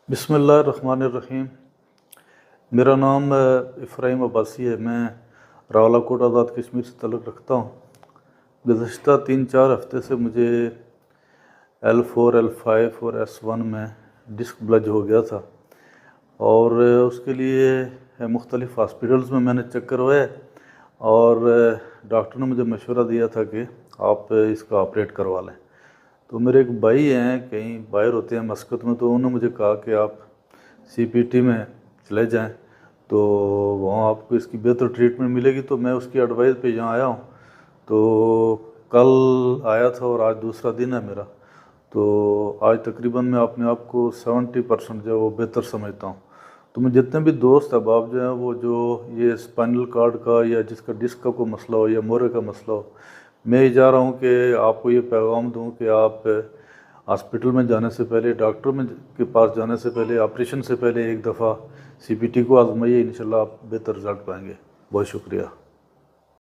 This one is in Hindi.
बिस्मिल्लाहिर्रहमानिर्रहीम। मेरा नाम इफ़राहीम अब्बासी है। मैं रावलाकोट आज़ाद कश्मीर से तल्लुक़ रखता हूँ। गुज़श्ता 3-4 हफ़्ते से मुझे L4, L5 और S1 में डिस्क ब्लज हो गया था और उसके लिए मुख्तलिफ़ हॉस्पिटल्स में मैंने चेक करवाया और डॉक्टर ने मुझे मशवरा दिया था कि आप इसका ऑपरेट करवा लें। तो मेरे एक भाई हैं, कहीं बाहर होते हैं मस्कत में, तो उन्होंने मुझे कहा कि आप CPT में चले जाएं, तो वहाँ आपको इसकी बेहतर ट्रीटमेंट मिलेगी। तो मैं उसकी एडवाइस पे यहाँ आया हूँ। तो कल आया था और आज दूसरा दिन है मेरा। तो आज तकरीबन मैं अपने आप को 70% जो है वो बेहतर समझता हूँ। तो मैं जितने भी दोस्त अहबाब जो हैं वो जो ये स्पाइनल कार्ड का या जिसका डिस्क का कोई मसला हो या मोरे का मसला हो, मैं ये चाह रहा हूँ कि आपको ये पैगाम दूँ कि आप हॉस्पिटल में जाने से पहले, डॉक्टर में के पास जाने से पहले, ऑपरेशन से पहले एक दफ़ा CPT को आजमाइए। इंशाल्लाह आप बेहतर रिज़ल्ट पाएंगे। बहुत शुक्रिया।